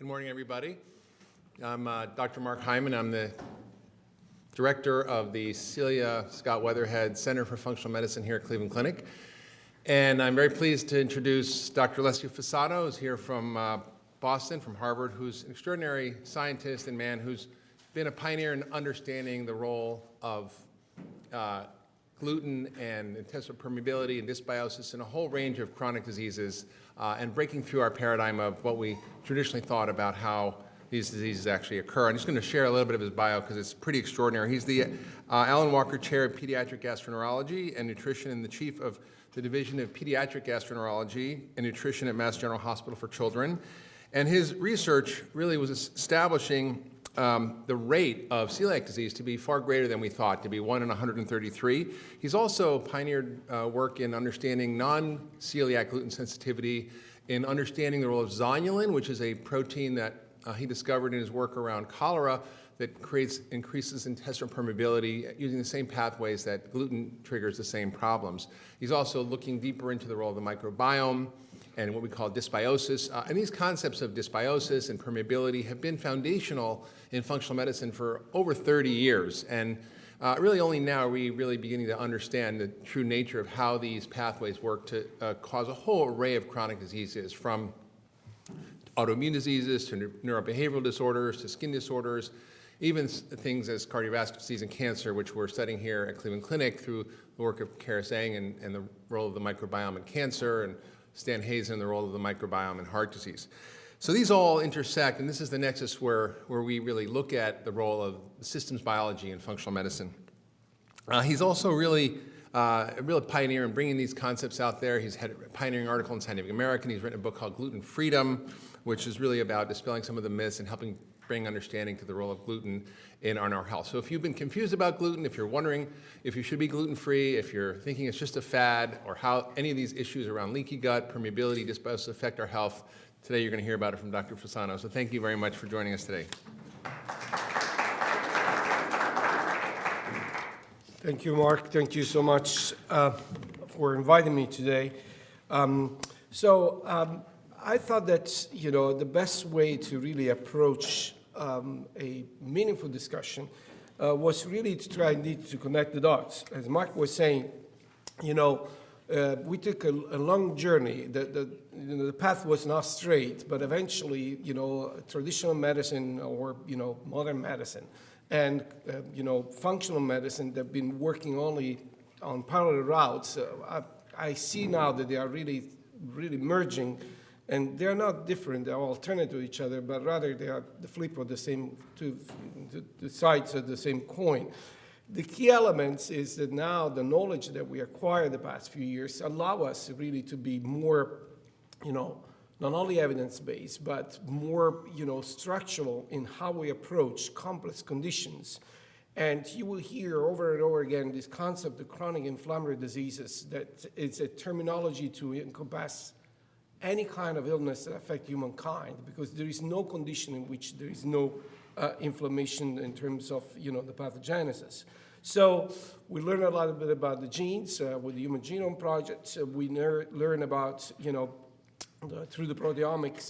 Good morning, everybody. I'm Dr. Mark Hyman. I'm the director of the Celia Scott Weatherhead Center for Functional Medicine here at Cleveland Clinic. And I'm very pleased to introduce Dr. Alessio Fasano, who's here from Boston, from Harvard, who's an extraordinary scientist and man who's been a pioneer in understanding the role of gluten and intestinal permeability and dysbiosis and a whole range of chronic diseases and breaking through our paradigm of what we traditionally thought about how these diseases actually occur. I'm just going to share a little bit of his bio because it's pretty extraordinary. He's the Alan Walker Chair of Pediatric Gastroenterology and Nutrition and the Chief of the Division of Pediatric Gastroenterology and Nutrition at Mass General Hospital for Children. And his research really was establishing the rate of celiac disease to be far greater than we thought, to be 1 in 133. He's also pioneered work in understanding non-celiac gluten sensitivity, in understanding the role of zonulin, which is a protein that he discovered in his work around cholera that increases intestinal permeability using the same pathways that gluten triggers the same problems. He's also looking deeper into the role of the microbiome and what we call dysbiosis. And these concepts of dysbiosis and permeability have been foundational in functional medicine for over 30 years. And really only now are we really beginning to understand the true nature of how these pathways work to cause a whole array of chronic diseases, from autoimmune diseases to neurobehavioral disorders to skin disorders, even things as cardiovascular disease and cancer, which we're studying here at Cleveland Clinic through the work of Kara Zhang and the role of the microbiome in cancer, and Stan Hazen, the role of the microbiome in heart disease. So these all intersect, and this is the nexus where we really look at the role of systems biology in functional medicine. He's also really a real pioneer in bringing these concepts out there. He's had a pioneering article in Scientific American. He's written a book called Gluten Freedom, which is really about dispelling some of the myths and helping bring understanding to the role of gluten in our health. So if you've been confused about gluten, if you're wondering if you should be gluten-free, if you're thinking it's just a fad, or how any of these issues around leaky gut, permeability, dysbiosis affect our health, today you're going to hear about it from Dr. Fasano. So thank you very much for joining us today. Thank you, Mark. Thank you so much for inviting me today. I thought that, the best way to really approach a meaningful discussion was really to try indeed to connect the dots. As Mark was saying, we took a long journey. The path was not straight, but eventually, traditional medicine or, modern medicine and, functional medicine that have been working only on parallel routes, I see now that they are really merging. And they're not different, they're alternate to each other, but rather they are the flip of the same, the sides of the same coin. The key elements is that now the knowledge that we acquired the past few years allow us really to be more, not only evidence-based, but more, structural in how we approach complex conditions. And you will hear over and over again this concept of chronic inflammatory diseases, that it's a terminology to encompass any kind of illness that affect humankind, because there is no condition in which there is no inflammation in terms of, the pathogenesis. So we learn a lot bit about the genes with the Human Genome Project. We learn about, through the proteomics,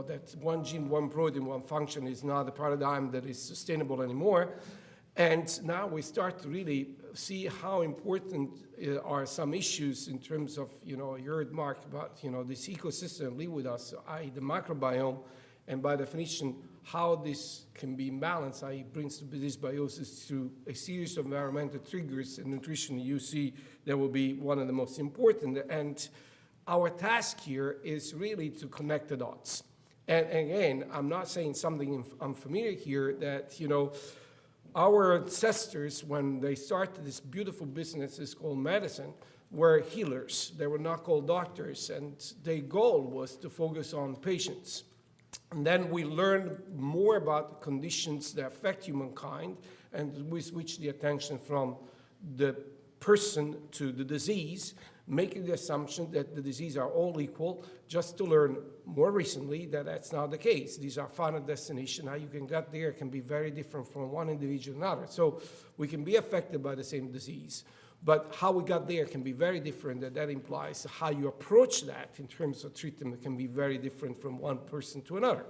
that one gene, one protein, one function is not a paradigm that is sustainable anymore. And now we start to really see how important are some issues in terms of, you heard Mark about, this ecosystem live with us, i.e. the microbiome, and by definition, how this can be imbalanced, i.e. brings to dysbiosis through a series of environmental triggers and nutrition. You see that will be one of the most important. And our task here is really to connect the dots. And again, I'm not saying something unfamiliar here that, our ancestors, when they started this beautiful business called medicine, were healers. They were not called doctors, and their goal was to focus on patients. And then we learned more about conditions that affect humankind, and we switched the attention from the person to the disease, making the assumption that the diseases are all equal, just to learn more recently that that's not the case. These are final destinations. How you can get there can be very different from one individual to another. So we can be affected by the same disease, but how we got there can be very different, and that implies how you approach that in terms of treatment can be very different from one person to another.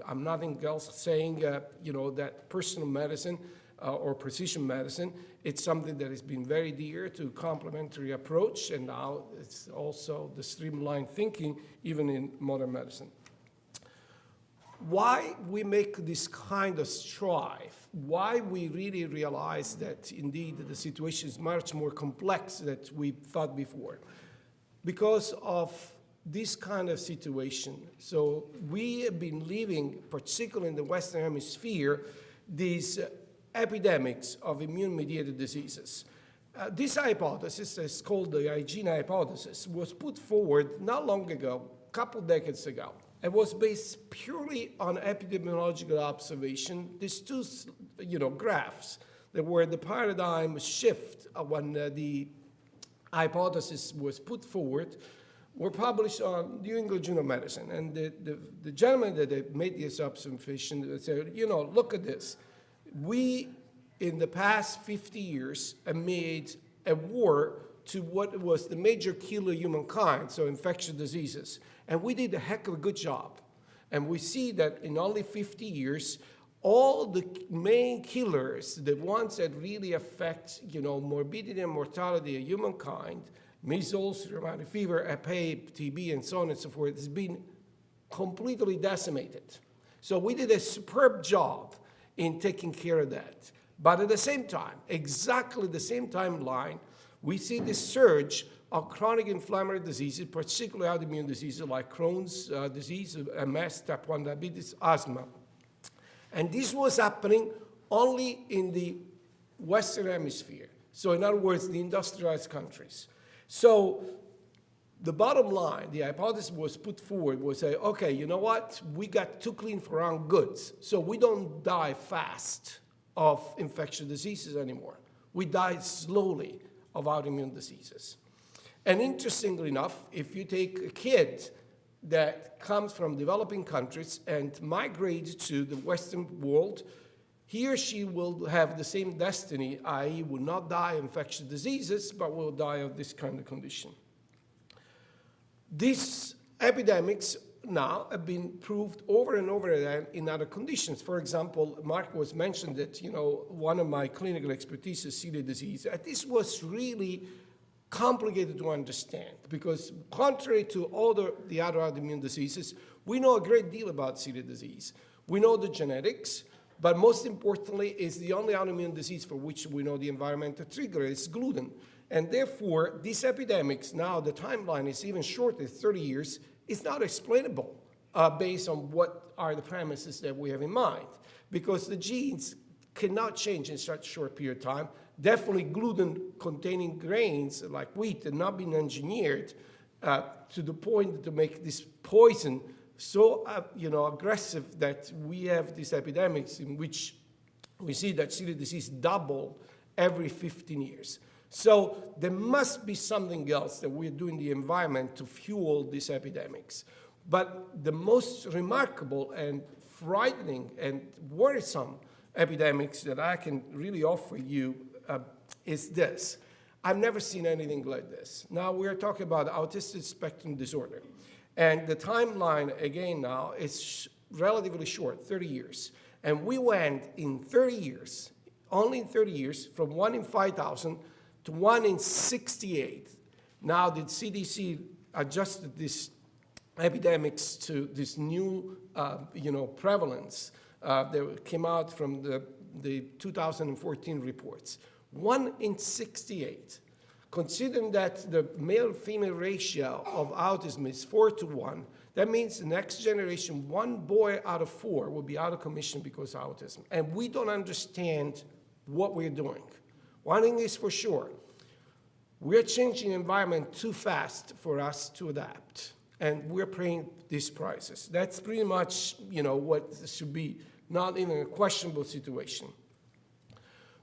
I'm nothing else saying, that personal medicine or precision medicine, it's something that has been very dear to complementary approach, and now it's also the streamlined thinking, even in modern medicine. Why we make this kind of strive, why we really realize that indeed the situation is much more complex than we thought before. Because of this kind of situation. So we have been living, particularly in the Western Hemisphere, these epidemics of immune-mediated diseases. This hypothesis, is called the Hygiene hypothesis, was put forward not long ago, a couple decades ago. It was based purely on epidemiological observation. These two, graphs that were the paradigm shift when the hypothesis was put forward were published on New England Journal of Medicine. And the gentleman that made this observation said, look at this. We, in the past 50 years, have made a war to what was the major killer of humankind, so infectious diseases. And we did a heck of a good job. And we see that in only 50 years, all the main killers, the ones that really affect, morbidity and mortality of humankind, measles, rheumatic fever, HPV, TB, and so on and so forth, has been completely decimated. So we did a superb job in taking care of that. But at the same time, exactly the same timeline, we see this surge of chronic inflammatory diseases, particularly autoimmune diseases like Crohn's disease, MS, type 1 diabetes, asthma. And this was happening only in the Western Hemisphere. So in other words, the industrialized countries. So the bottom line, the hypothesis was put forward was say, okay, you know what? We got too clean for our own goods. So we don't die fast of infectious diseases anymore. We die slowly of autoimmune diseases. And interestingly enough, if you take a kid that comes from developing countries and migrates to the Western world, he or she will have the same destiny, i.e. will not die of infectious diseases, but will die of this kind of condition. These epidemics now have been proved over and over again in other conditions. For example, Mark was mentioned that, one of my clinical expertise is celiac disease. And this was really complicated to understand because contrary to all the other autoimmune diseases, we know a great deal about celiac disease. We know the genetics, but most importantly, it's the only autoimmune disease for which we know the environmental trigger is gluten. And therefore, these epidemics, now the timeline is even shorter, 30 years, is not explainable based on what are the premises that we have in mind. Because the genes cannot change in such a short period of time. Definitely gluten-containing grains like wheat have not been engineered to the point to make this poison so aggressive that we have these epidemics in which we see that celiac disease double every 15 years. So there must be something else that we're doing in the environment to fuel these epidemics. But the most remarkable and frightening and worrisome epidemics that I can really offer you is this. I've never seen anything like this. Now we're talking about autistic spectrum disorder. And the timeline, again now, is relatively short, 30 years. And we went in 30 years, only in 30 years, from 1 in 5,000 to 1 in 68. Now the CDC adjusted these epidemics to this new, prevalence that came out from the 2014 reports. 1 in 68. Considering that the male-female ratio of autism is 4:1, that means the next generation, 1 boy out of 4 will be out of commission because of autism. And we don't understand what we're doing. One thing is for sure, we're changing the environment too fast for us to adapt. And we're paying these prices. That's pretty much, what should be not even a questionable situation.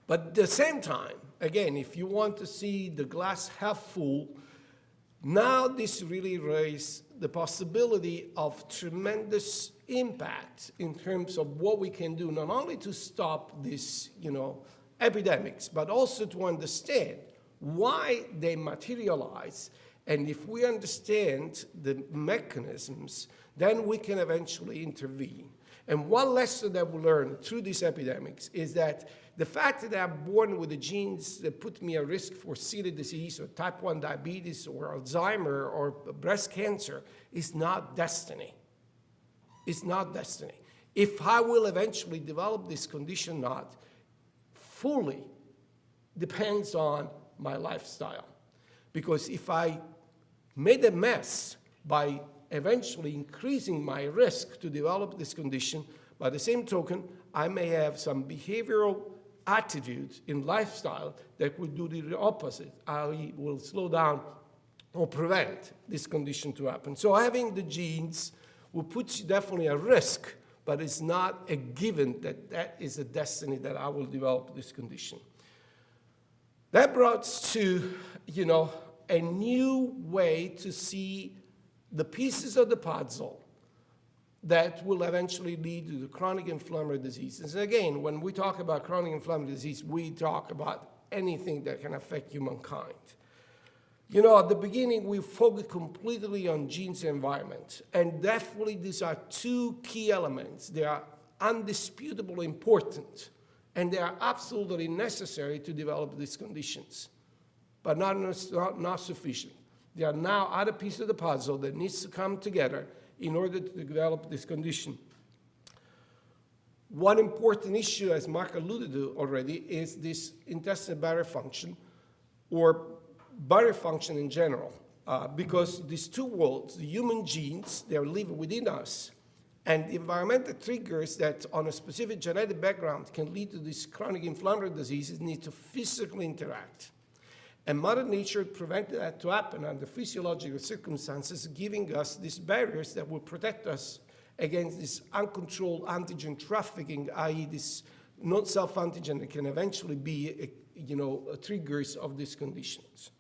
But at the same time, again, if you want to see the glass half full, now this really raises the possibility of tremendous impact in terms of what we can do, not only to stop these, epidemics, but also to understand why they materialize And if we understand the mechanisms, then we can eventually intervene. And one lesson that we learned through these epidemics is that the fact that I'm born with the genes that put me at risk for celiac disease or type 1 diabetes or Alzheimer or breast cancer is not destiny. It's not destiny. If I will eventually develop this condition or not, fully depends on my lifestyle. Because if I made a mess by eventually increasing my risk to develop this condition, by the same token, I may have some behavioral attitude in lifestyle that will do the opposite. I will slow down or prevent this condition to happen. So having the genes will put you definitely at risk, but it's not a given that that is a destiny that I will develop this condition. That brought us to, a new way to see the pieces of the puzzle that will eventually lead to the chronic inflammatory diseases. And again, when we talk about chronic inflammatory disease, we talk about anything that can affect humankind. At the beginning, we focused completely on genes and environment. And definitely these are two key elements. They are undisputably important, and they are absolutely necessary to develop these conditions, but not sufficient. There are now other pieces of the puzzle that needs to come together in order to develop this condition. One important issue, as Mark alluded to already, is this intestinal barrier function, or barrier function in general, because these two worlds, the human genes, they live within us, and the environmental triggers that on a specific genetic background can lead to these chronic inflammatory diseases need to physically interact. And Mother Nature prevented that to happen under physiological circumstances, giving us these barriers that will protect us against this uncontrolled antigen trafficking, i.e. this non-self-antigen that can eventually be, triggers of these conditions.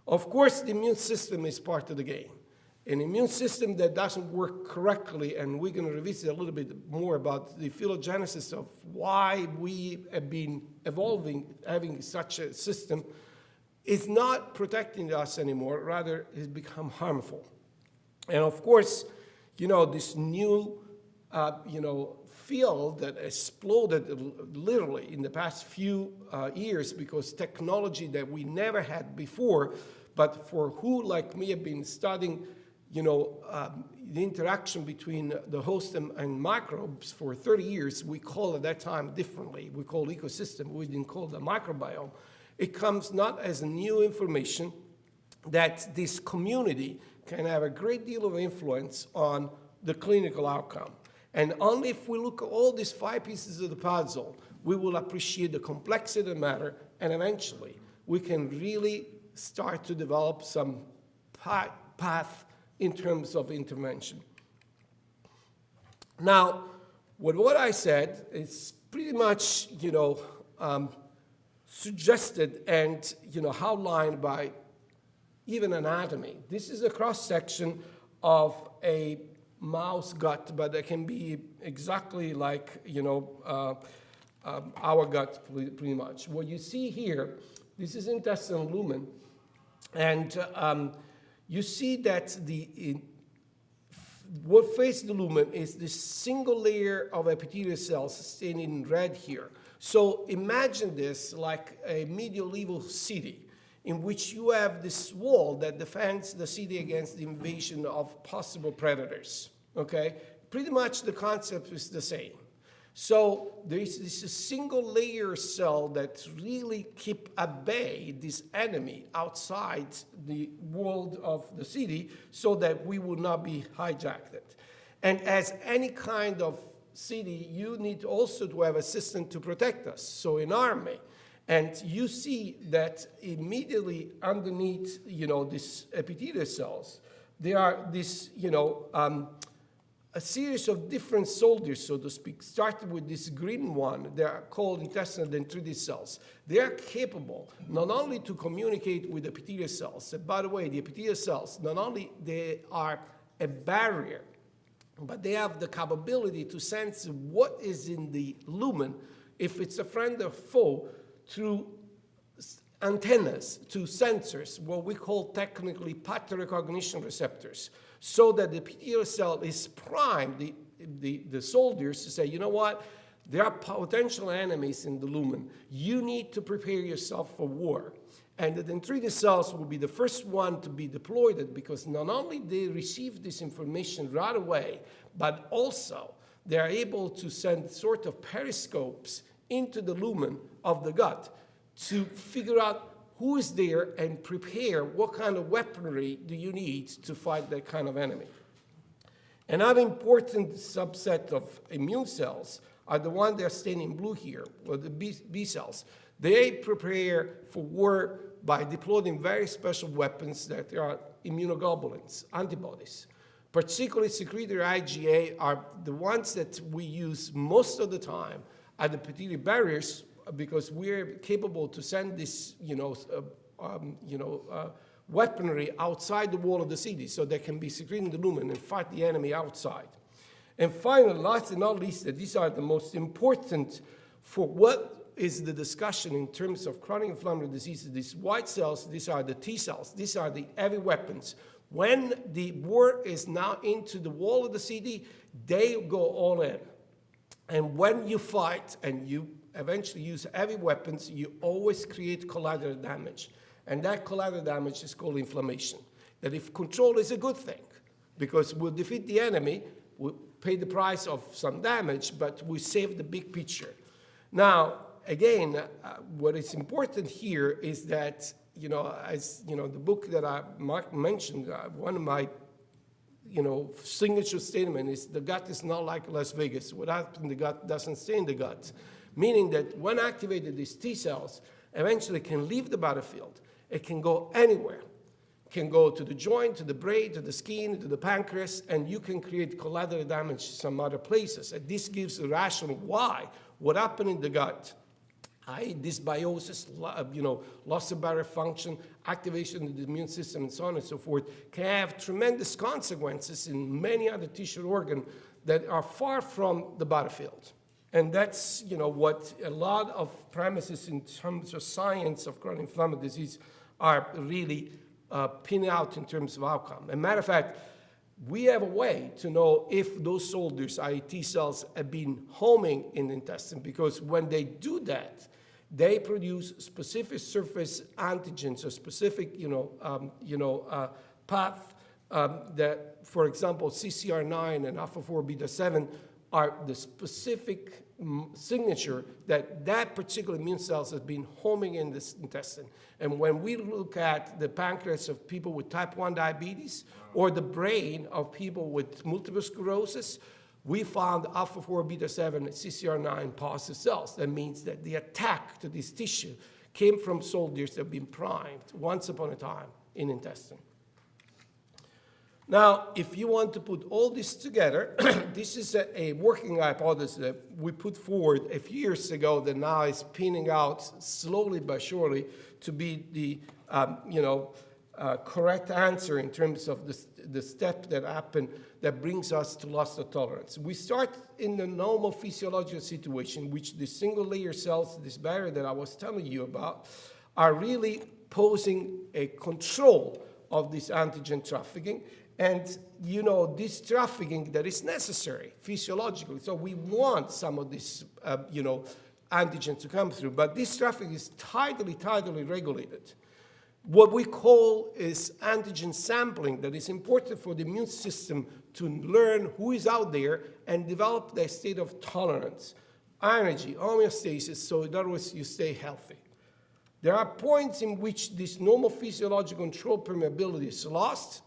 Of course, the immune system is part of the game. An immune system that doesn't work correctly, and we're going to revisit a little bit more about the phylogenesis of why we have been evolving, having such a system, is not protecting us anymore, rather it's become harmful. And of course, this new, field that exploded literally in the past few years because technology that we never had before, but for who, like me, have been studying, the interaction between the host and microbes for 30 years, we called at that time differently. We called ecosystem, we didn't call the microbiome. It comes not as new information that this community can have a great deal of influence on the clinical outcome. And only if we look at all these 5 pieces of the puzzle, we will appreciate the complexity of the matter, and eventually we can really start to develop some path in terms of intervention. Now, with what I said, it's pretty much, suggested and outlined by even anatomy. This is a cross-section of a mouse gut, but it can be exactly like our gut pretty much. What you see here, this is intestinal lumen, and you see that what faces the lumen is this single layer of epithelial cells stained in red here. So imagine this like a medieval city in which you have this wall that defends the city against the invasion of possible predators, okay? Pretty much the concept is the same. So there is this single layer cell that really keep at bay this enemy outside the world of the city so that we will not be hijacked. And as any kind of city, you need also to have a system to protect us, so an army. And you see that immediately underneath, these epithelial cells, there are this, a series of different soldiers, so to speak, starting with this green one. They are called intestinal dendritic cells. They are capable not only to communicate with epithelial cells, and by the way, the epithelial cells, not only they are a barrier, but they have the capability to sense what is in the lumen, if it's a friend or foe, through antennas to sensors, what we call technically pattern recognition receptors, so that the epithelial cell is primed, the soldiers, to say, you know what, there are potential enemies in the lumen. You need to prepare yourself for war. And the dendritic cells will be the first one to be deployed, because not only they receive this information right away, but also they are able to send sort of periscopes into the lumen of the gut to figure out who is there and prepare what kind of weaponry do you need to fight that kind of enemy. Another important subset of immune cells are the ones that are stained in blue here, or the B cells. They prepare for war by deploying very special weapons that are immunoglobulins, antibodies. Particularly secretory IgA are the ones that we use most of the time at the epithelial barriers, because we're capable to send this, weaponry outside the wall of the city, so they can be secreted in the lumen and fight the enemy outside. And finally, last and not least, these are the most important for what is the discussion in terms of chronic inflammatory diseases. These white cells, these are the T cells, these are the heavy weapons. When the war is now into the wall of the city, they go all in. And when you fight and you eventually use heavy weapons, you always create collateral damage. And that collateral damage is called inflammation. That if control is a good thing, because we'll defeat the enemy, we'll pay the price of some damage, but we save the big picture. Now, again, what is important here is that, the book that Mark mentioned, one of my, signature statement is the gut is not like Las Vegas. What happens in the gut doesn't stay in the gut. Meaning that when activated, these T cells eventually can leave the battlefield. It can go anywhere. It can go to the joint, to the brain, to the skin, to the pancreas, and you can create collateral damage some other places. And this gives a rationale why what happened in the gut, i.e. dysbiosis, loss of barrier function, activation of the immune system, and so on and so forth, can have tremendous consequences in many other tissue organs that are far from the battlefield. And that's, what a lot of premises in terms of science of chronic inflammatory disease are really pinning out in terms of outcome. As a matter of fact, we have a way to know if those soldiers, i.e. T cells, have been homing in the intestine, because when they do that, they produce specific surface antigens, or specific, path that, for example, CCR9 and alpha-4 beta-7 are the specific signature that that particular immune cells has been homing in this intestine. And when we look at the pancreas of people with type 1 diabetes, or the brain of people with multiple sclerosis, we found alpha-4 beta-7 CCR9 positive cells. That means that the attack to this tissue came from soldiers that have been primed once upon a time in intestine. Now, if you want to put all this together, this is a working hypothesis that we put forward a few years ago that now is pinning out slowly but surely to be the correct answer in terms of the step that happened that brings us to loss of tolerance. We start in the normal physiological situation, which the single layer cells, this barrier that I was telling you about, are really posing a control of this antigen trafficking. And, this trafficking that is necessary physiologically. So we want some of this, antigen to come through. But this trafficking is tightly regulated. What we call is antigen sampling, that is important for the immune system to learn who is out there and develop the state of tolerance, energy, homeostasis, so in other words, you stay healthy. There are points in which this normal physiological control permeability is lost.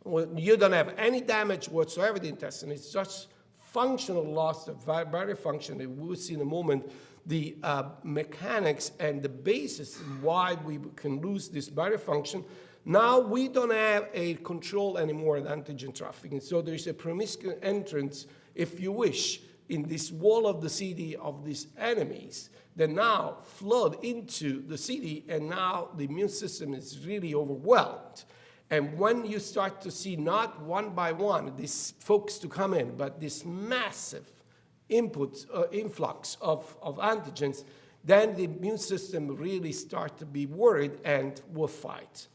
When you don't have any damage whatsoever to the intestine, it's just functional loss of barrier function. We will see in a moment the mechanics and the basis why we can lose this barrier function. Now we don't have a control anymore of antigen trafficking, so there's a promiscuous entrance, if you wish, in this wall of the city of these enemies that now flood into the city, and now the immune system is really overwhelmed. And when you start to see not one by one these folks to come in, but this massive influx of antigens, then the immune system really starts to be worried and will fight.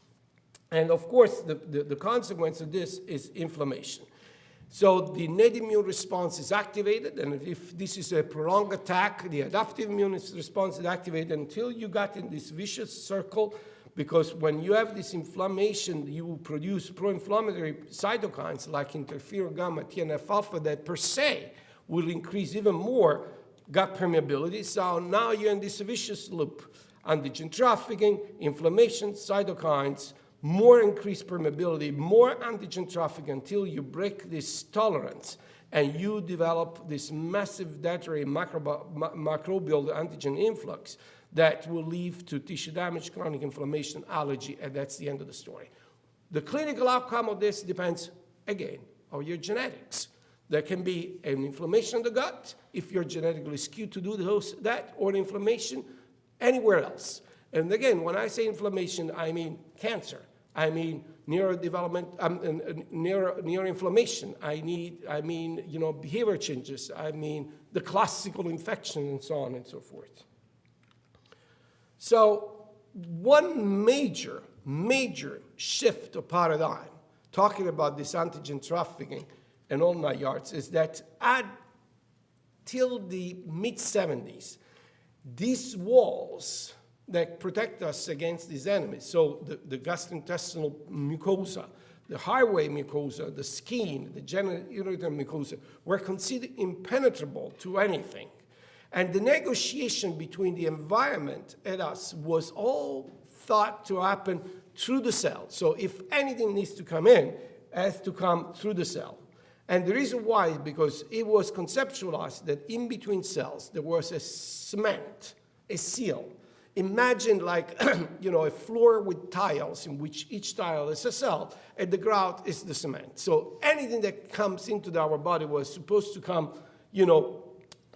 And of course, the consequence of this is inflammation. So the innate immune response is activated, and if this is a prolonged attack, the adaptive immune response is activated until you got in this vicious circle, because when you have this inflammation, you produce pro-inflammatory cytokines like interferon gamma, TNF-alpha, that per se will increase even more gut permeability. So now you're in this vicious loop. Antigen trafficking, inflammation, cytokines, more increased permeability, more antigen traffic until you break this tolerance and you develop this massive dietary microbial antigen influx that will lead to tissue damage, chronic inflammation, allergy, and that's the end of the story. The clinical outcome of this depends, again, on your genetics. There can be an inflammation in the gut if you're genetically skewed to do that, or inflammation anywhere else. And again, when I say inflammation, I mean cancer. I mean neurodevelopment, neuroinflammation. I mean, behavior changes. I mean the classical infection and so on and so forth. So one major shift of paradigm, talking about this antigen trafficking and all 9 yards, is that till the mid-70s, these walls that protect us against these enemies, so the gastrointestinal mucosa, the highway mucosa, the skin, the genitourinary mucosa, were considered impenetrable to anything. And the negotiation between the environment and us was all thought to happen through the cell. So if anything needs to come in, it has to come through the cell. And the reason why is because it was conceptualized that in between cells there was a cement, a seal. Imagine like a floor with tiles in which each tile is a cell and the ground is the cement. So anything that comes into our body was supposed to come,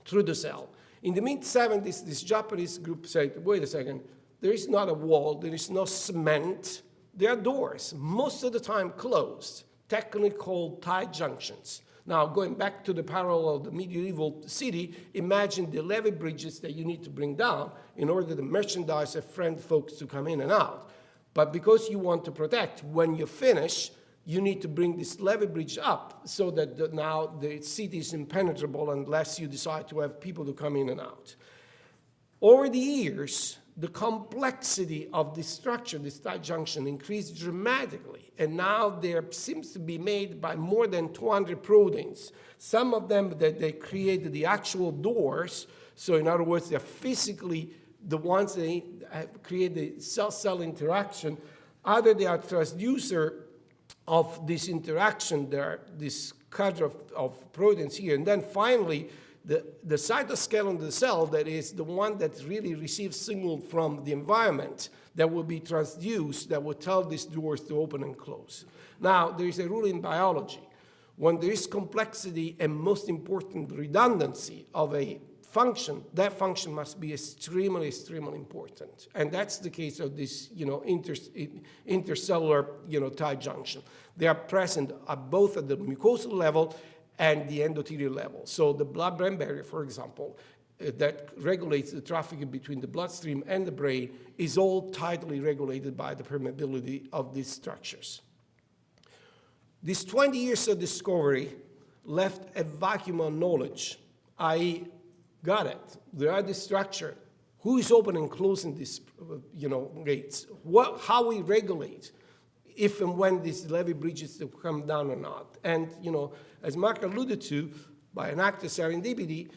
through the cell. In the mid-70s, this Japanese group said, wait a second, there is not a wall, there is no cement, there are doors, most of the time closed, technically called tight junctions. Now, going back to the parallel of the medieval city, imagine the levee bridges that you need to bring down in order to merchandise and friend folks to come in and out. But because you want to protect, when you finish, you need to bring this levee bridge up so that now the city is impenetrable unless you decide to have people to come in and out. Over the years, the complexity of this structure, this tight junction, increased dramatically. And now there seems to be made by more than 200 proteins. Some of them that they created the actual doors. So in other words, they're physically the ones that create the cell-cell interaction. Either they are transducer of this interaction, there are this cadre of proteins here. And then finally, the cytoskeleton of the cell, that is the one that really receives signal from the environment that will be transduced, that will tell these doors to open and close. Now, there is a rule in biology. When there is complexity and, most important, redundancy of a function, that function must be extremely, extremely important. And that's the case of this, intercellular, tight junction. They are present at both at the mucosal level and the endothelial level. So the blood-brain barrier, for example, that regulates the traffic between the bloodstream and the brain is all tightly regulated by the permeability of these structures. These 20 years of discovery left a vacuum of knowledge, i.e., got it. There are this structure. Who is opening and closing these, gates? How we regulate if and when these levee bridges to come down or not. And, as Mark alluded to, by an act of serendipity,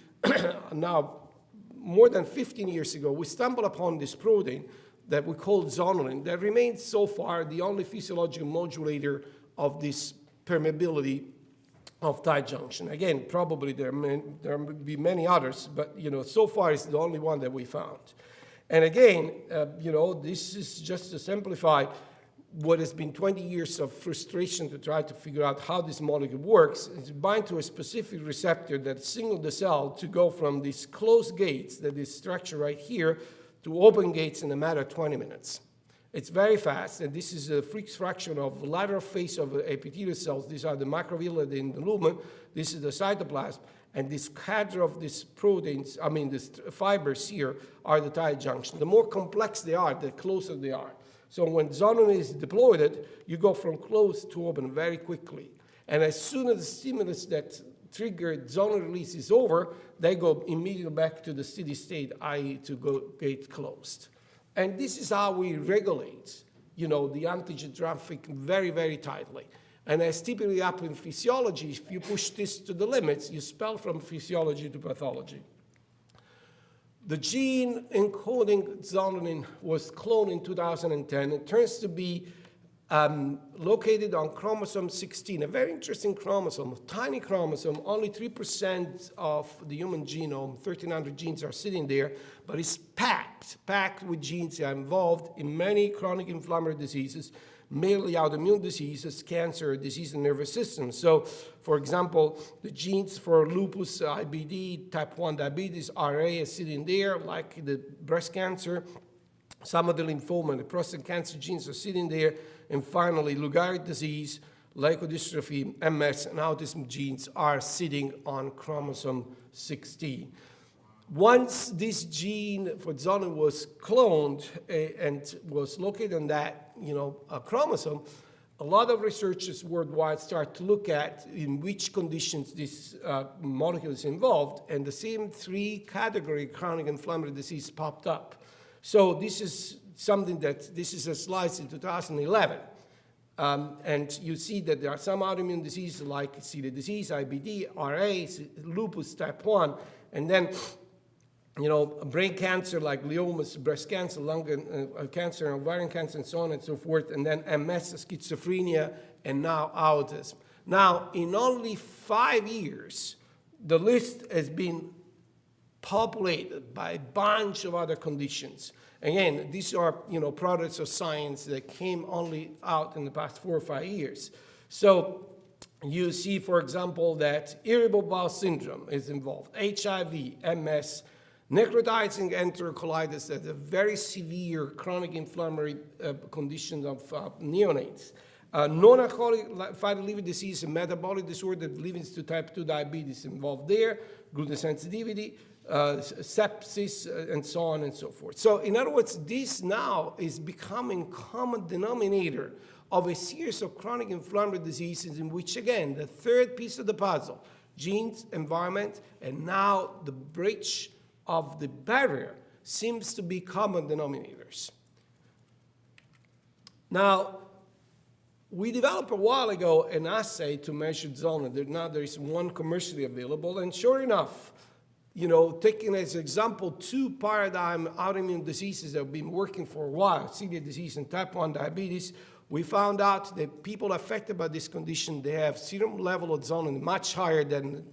now more than 15 years ago, we stumbled upon this protein that we call zonulin that remains so far the only physiological modulator of this permeability of tight junction. Again, probably there may be many others, but so far it's the only one that we found. And again, this is just to simplify what has been 20 years of frustration to try to figure out how this molecule works. It's bind to a specific receptor that signals the cell to go from these closed gates, that is structure right here, to open gates in a matter of 20 minutes. It's very fast, and this is a Frick's fraction of the lateral face of epithelial cells. These are the microvilli in the lumen. This is the cytoplasm, and this cadre of these proteins, these fibers here, are the tight junction. The more complex they are, the closer they are. So when zonulin is deployed, you go from closed to open very quickly. And as soon as the stimulus that triggered zonulin release is over, they go immediately back to the steady state, i.e. to go get closed. And this is how we regulate, the antigen traffic very, very tightly. And as typically happens in physiology, if you push this to the limits, you spell from physiology to pathology. The gene encoding zonulin was cloned in 2010. It turns to be located on chromosome 16, a very interesting chromosome, a tiny chromosome. Only 3% of the human genome, 1,300 genes are sitting there, but it's packed with genes that are involved in many chronic inflammatory diseases, mainly autoimmune diseases, cancer, disease in the nervous system. So, for example, the genes for lupus, IBD, type 1 diabetes, RA is sitting there, like the breast cancer. Some of the lymphoma and the prostate cancer genes are sitting there. And finally, Lou Gehrig's disease, leukodystrophy, MS, and autism genes are sitting on chromosome 16. Once this gene for zonulin was cloned and was located on that, chromosome, a lot of researchers worldwide start to look at in which conditions this molecule is involved, and the same three category chronic inflammatory disease popped up. So this is something this is a slide in 2011. And you see that there are some autoimmune diseases like celiac disease, IBD, RA, lupus type 1, and then brain cancer like gliomas, breast cancer, lung cancer, ovarian cancer, and so on and so forth, and then MS, schizophrenia, and now autism. Now, in only 5 years, the list has been populated by a bunch of other conditions. Again, these are products of science that came only out in the past 4 or 5 years. So you see, for example, that irritable bowel syndrome is involved, HIV, MS, necrotizing enterocolitis, that's a very severe chronic inflammatory condition of neonates. Non-alcoholic fatty liver disease and metabolic disorder that leads to type 2 diabetes involved there, gluten sensitivity, sepsis, and so on and so forth. So in other words, this now is becoming common denominator of a series of chronic inflammatory diseases in which, again, the third piece of the puzzle, genes, environment, and now the bridge of the barrier seems to be common denominators. Now, we developed a while ago an assay to measure zonulin. Now there is one commercially available, and sure enough, taking as example 2 paradigm autoimmune diseases that have been working for a while, celiac disease and type 1 diabetes, we found out that people affected by this condition, they have serum level of zonulin much higher than,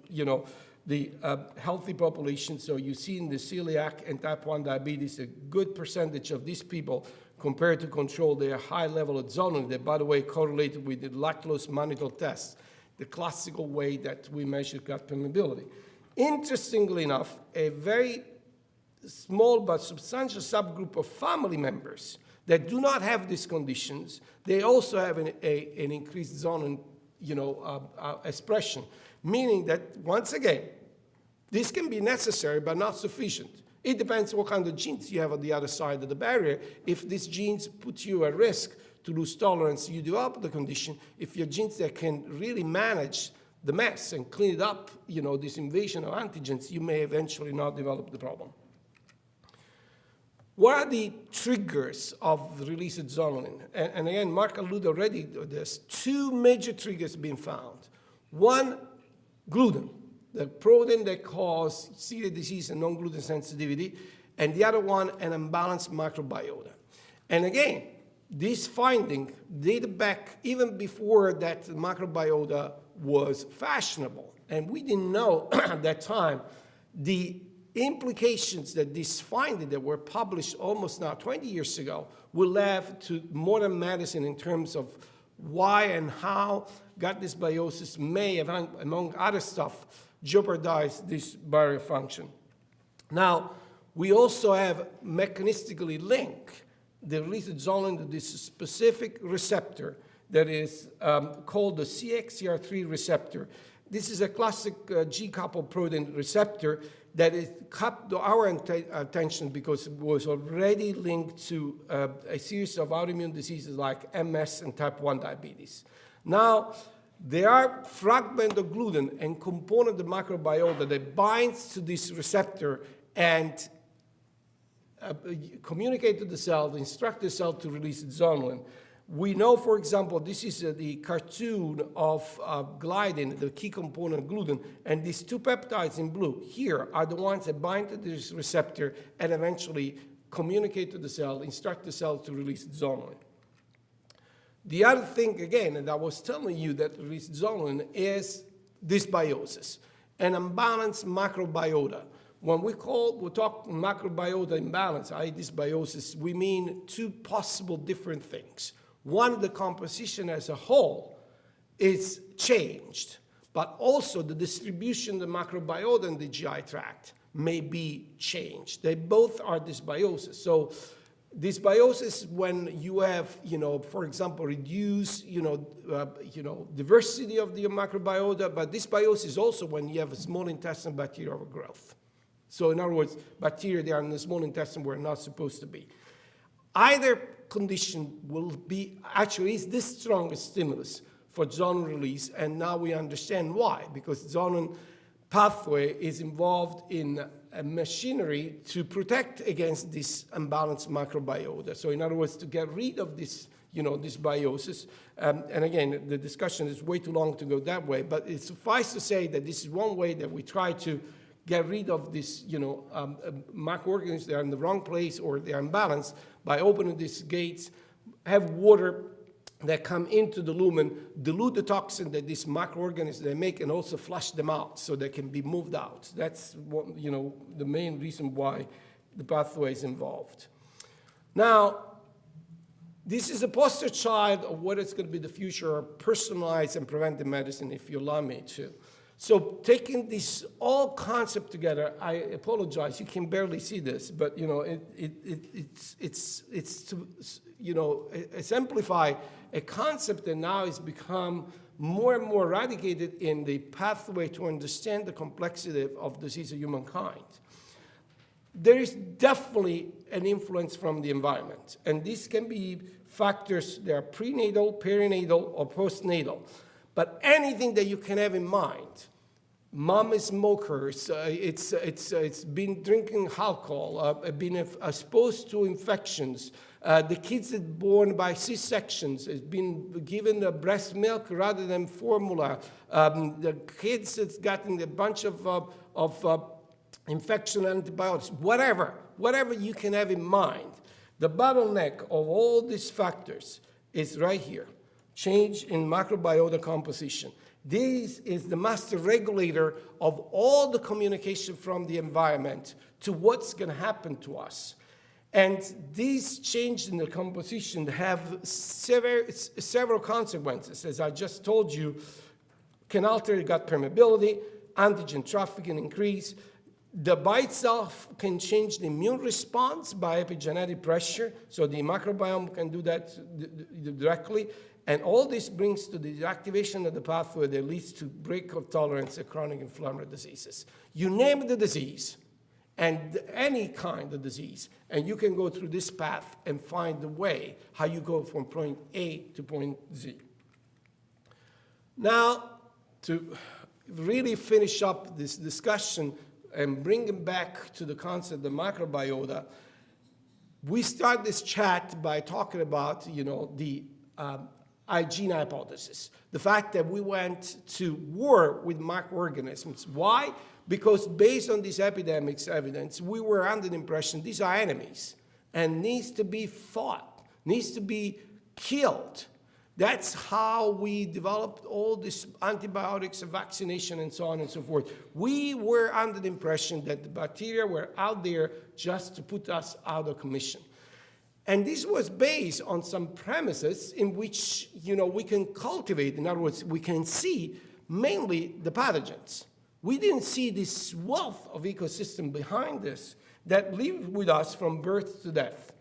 the healthy population. So you see in the celiac and type 1 diabetes, a good percentage of these people compared to control their high level of zonulin that, by the way, correlated with the lactose mannitol test, the classical way that we measure gut permeability. Interestingly enough, a very small but substantial subgroup of family members that do not have these conditions, they also have an increased zonulin, expression, meaning that, once again, this can be necessary but not sufficient. It depends what kind of genes you have on the other side of the barrier. If these genes put you at risk to lose tolerance, you develop the condition. If your genes that can really manage the mess and clean it up, this invasion of antigens, you may eventually not develop the problem. What are the triggers of the release of zonulin? And again, Mark alluded already to this. 2 major triggers being found. One, gluten, the protein that causes celiac disease and non-gluten sensitivity, and the other one, an imbalanced microbiota. And again, this finding dated back even before that microbiota was fashionable. And we didn't know at that time the implications that this finding that were published almost now 20 years ago will have to modern medicine in terms of why and how gut dysbiosis may, among other stuff, jeopardize this barrier function. Now, we also have mechanistically linked the release of zonulin to this specific receptor that is called the CXCR3 receptor. This is a classic G-coupled protein receptor that is caught our attention because it was already linked to a series of autoimmune diseases like MS and type 1 diabetes. Now, there are fragments of gluten and component of the microbiota that binds to this receptor and communicate to the cell, instruct the cell to release zonulin. We know, for example, this is the cartoon of gliadin, the key component of gluten, and these two peptides in blue here are the ones that bind to this receptor and eventually communicate to the cell, instruct the cell to release zonulin. The other thing, again, and I was telling you that release zonulin is dysbiosis, an imbalanced microbiota. When we talk microbiota imbalance, i.e. dysbiosis, we mean two possible different things. One, the composition as a whole is changed, but also the distribution of the microbiota in the GI tract may be changed. They both are dysbiosis. So dysbiosis when you have, for example, reduced, diversity of the microbiota, but dysbiosis is also when you have a small intestinal bacterial overgrowth. So in other words, bacteria that are in the small intestine were not supposed to be. Either condition will be, actually is the strongest stimulus for zonulin release, and now we understand why, because zonulin pathway is involved in a machinery to protect against this imbalanced microbiota. So in other words, to get rid of this, dysbiosis, and again, the discussion is way too long to go that way, but it suffices to say that this is one way that we try to get rid of this, microorganisms that are in the wrong place or they are imbalanced by opening these gates, have water that come into the lumen, dilute the toxin that these microorganisms they make, and also flush them out so they can be moved out. That's what, the main reason why the pathway is involved. Now, this is a poster child of what is going to be the future of personalized and preventive medicine, if you allow me to. So taking this all concept together, I apologize, you can barely see this, but it's to exemplify a concept that now has become more and more eradicated in the pathway to understand the complexity of disease of humankind. There is definitely an influence from the environment, and these can be factors that are prenatal, perinatal, or postnatal. But anything that you can have in mind, mom is smokers, it's been drinking alcohol, been exposed to infections, the kids that are born by C-sections, has been given breast milk rather than formula, the kids that's gotten a bunch of infection antibiotics, whatever you can have in mind. The bottleneck of all these factors is right here, change in microbiota composition. This is the master regulator of all the communication from the environment to what's going to happen to us. And these changes in the composition have several consequences. As I just told you, can alter gut permeability, antigen trafficking increase. The by itself can change the immune response by epigenetic pressure, so the microbiome can do that directly. And all this brings to the activation of the pathway that leads to break of tolerance of chronic inflammatory diseases. You name the disease, and any kind of disease, and you can go through this path and find the way how you go from point A to point Z. Now, to really finish up this discussion and bring it back to the concept of microbiota, we start this chat by talking about, the hygiene hypothesis, the fact that we went to war with microorganisms. Why? Because based on this epidemics evidence, we were under the impression these are enemies and needs to be fought, needs to be killed. That's how we developed all these antibiotics and vaccination and so on and so forth. We were under the impression that the bacteria were out there just to put us out of commission. And this was based on some premises in which, we can cultivate, in other words, we can see mainly the pathogens. We didn't see this wealth of ecosystem behind this that live with us from birth to death.